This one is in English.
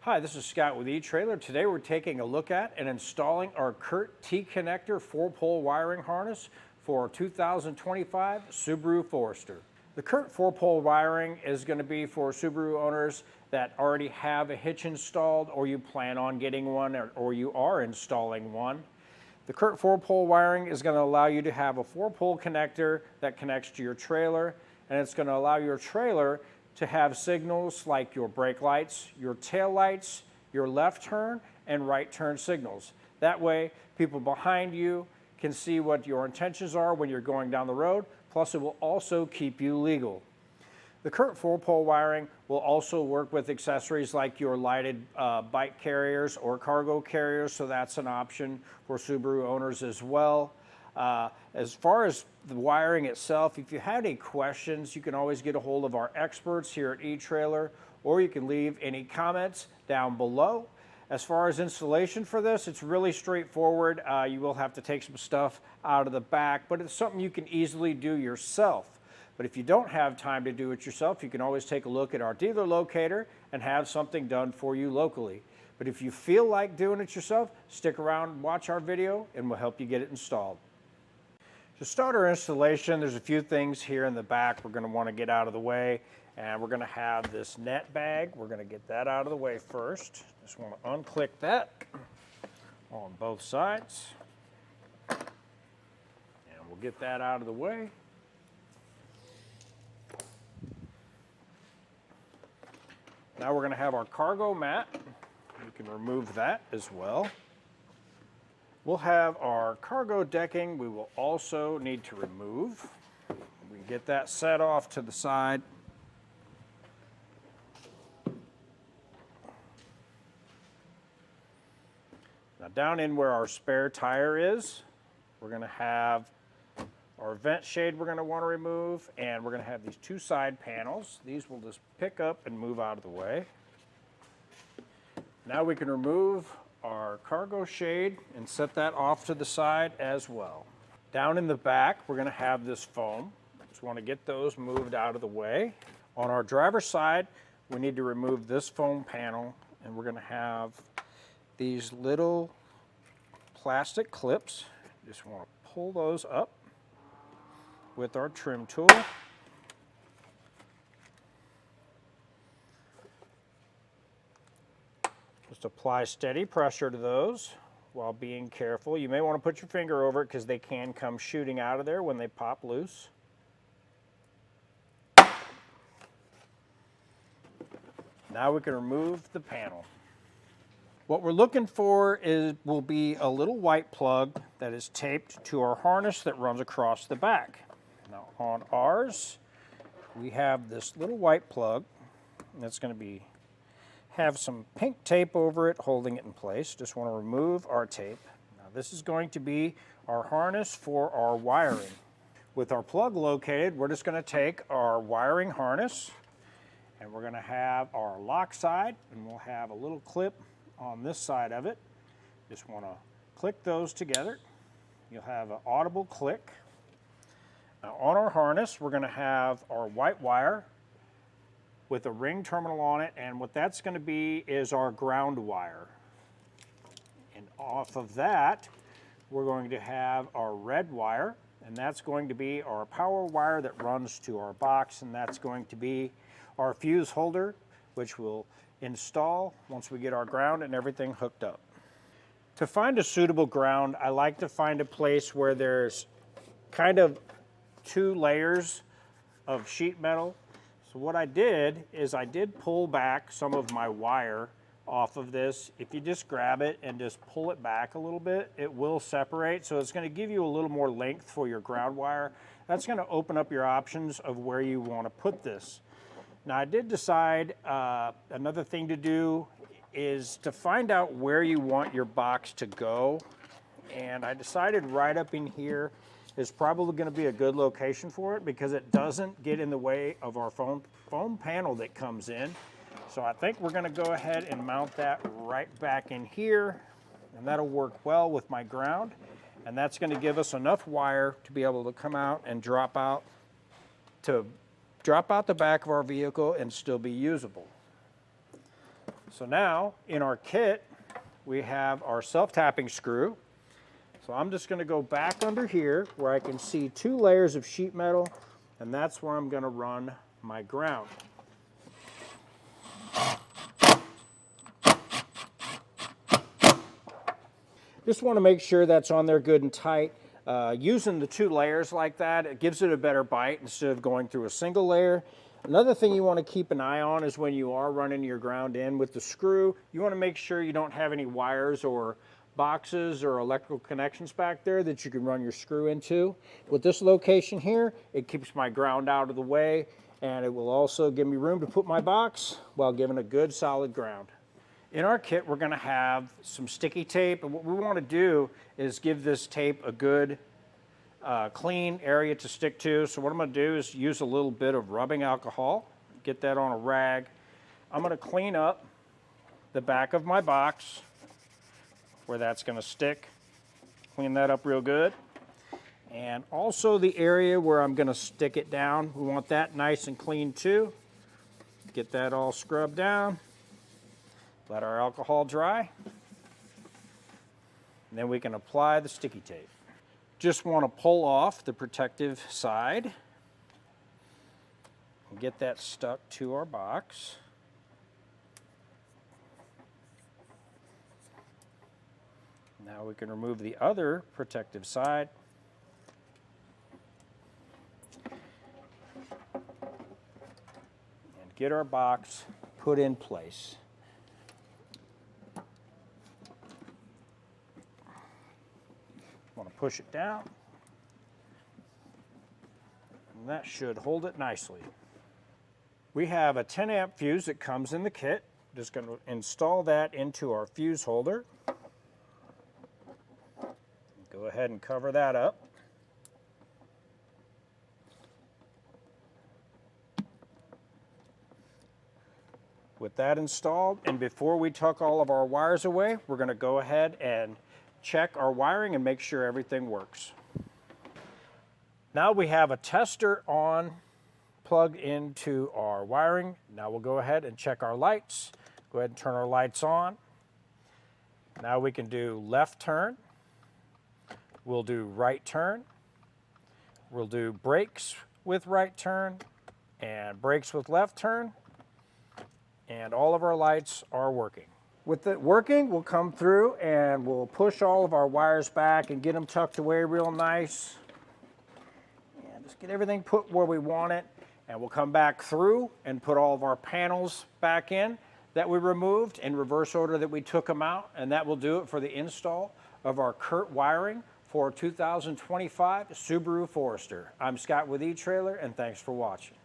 Hi, this is Scott with eTrailer. Today we're taking a look at and installing our CURT Tee Connector 4-pole wiring harness for 2025 Subaru Forester. The CURT 4-pole wiring is going to be for Subaru owners that already have a hitch installed, or you plan on getting one, or you are installing one. The CURT 4-pole wiring is going to allow you to have a 4-pole connector that connects to your trailer, and it's going to allow your trailer to have signals like your brake lights, your tail lights, your left turn and right turn signals. That way, people behind you can see what your intentions are when you're going down the road, plus it will also keep you legal. The CURT 4-pole wiring will also work with accessories like your lighted bike carriers or cargo carriers, so that's an option for Subaru owners as well. As far as the wiring itself, if you have any questions, you can always get a hold of our experts here at eTrailer, or you can leave any comments down below. As far as installation for this, it's really straightforward. You will have to take some stuff out of the back, but it's something you can easily do yourself. But if you don't have time to do it yourself, you can always take a look at our dealer locator and have something done for you locally. But if you feel like doing it yourself, stick around and watch our video and we'll help you get it installed. To start our installation, there's a few things here in the back we're going to want to get out of the way, and we're going to have this net bag. We're going to get that out of the way first. Just want to unclick that on both sides, and we'll get that out of the way. Now we're going to have our cargo mat. We can remove that as well. We'll have our cargo decking we will also need to remove. We can get that set off to the side. Now down in where our spare tire is, we're going to have our vent shade we're going to want to remove, and we're going to have these two side panels. These will just pick up and move out of the way. Now we can remove our cargo shade and set that off to the side as well. Down in the back, we're going to have this foam. Just want to get those moved out of the way. On our driver's side, we need to remove this foam panel, and we're going to have these little plastic clips. Just want to pull those up with our trim tool. Just apply steady pressure to those while being careful. You may want to put your finger over it because they can come shooting out of there when they pop loose. Now we can remove the panel. What we're looking for will be a little white plug that is taped to our harness that runs across the back. Now on ours, we have this little white plug that's going to have some pink tape over it holding it in place. Just want to remove our tape. Now this is going to be our harness for our wiring. With our plug located, we're just going to take our wiring harness and we're going to have our lock side, and we'll have a little clip on this side of it. Just want to click those together. You'll have an audible click. Now on our harness, we're going to have our white wire with a ring terminal on it, and what that's going to be is our ground wire. And off of that, we're going to have our red wire, and that's going to be our power wire that runs to our box, and that's going to be our fuse holder, which we'll install once we get our ground and everything hooked up. To find a suitable ground, I like to find a place where there's kind of two layers of sheet metal. So what I did is I did pull back some of my wire off of this. If you just grab it and just pull it back a little bit, it will separate. So it's going to give you a little more length for your ground wire. That's going to open up your options of where you want to put this. Now I did decide another thing to do is to find out where you want your box to go. And I decided right up in here is probably going to be a good location for it because it doesn't get in the way of our foam panel that comes in. So I think we're going to go ahead and mount that right back in here, and that'll work well with my ground. And that's going to give us enough wire to be able to come out and drop out the back of our vehicle and still be usable. So now in our kit, we have our self-tapping screw. So I'm just going to go back under here where I can see 2 layers of sheet metal, and that's where I'm going to run my ground. Just want to make sure that's on there good and tight. Using the 2 layers like that, it gives it a better bite instead of going through a single layer. Another thing you want to keep an eye on is when you are running your ground in with the screw, you want to make sure you don't have any wires or boxes or electrical connections back there that you can run your screw into. With this location here, it keeps my ground out of the way, and it will also give me room to put my box while giving a good solid ground. In our kit, we're going to have some sticky tape, and what we want to do is give this tape a good clean area to stick to. So what I'm going to do is use a little bit of rubbing alcohol, get that on a rag. I'm going to clean up the back of my box where that's going to stick. Clean that up real good. And also the area where I'm going to stick it down, we want that nice and clean too. Get that all scrubbed down. Let our alcohol dry. And then we can apply the sticky tape. Just want to pull off the protective side and get that stuck to our box. Now we can remove the other protective side. And get our box put in place. Want to push it down, and that should hold it nicely. We have a 10 amp fuse that comes in the kit. Just going to install that into our fuse holder. Go ahead and cover that up. With that installed, and before we tuck all of our wires away, we're going to go ahead and check our wiring and make sure everything works. Now we have a tester on, plugged into our wiring. Now we'll go ahead and check our lights. Go ahead and turn our lights on. Now we can do left turn. We'll do right turn. We'll do brakes with right turn and brakes with left turn. And all of our lights are working. With it working, we'll come through and we'll push all of our wires back and get them tucked away real nice. And just get everything put where we want it. And we'll come back through and put all of our panels back in that we removed in reverse order that we took them out. And that will do it for the install of our CURT wiring for 2025 Subaru Forester. I'm Scott with eTrailer, and thanks for watching.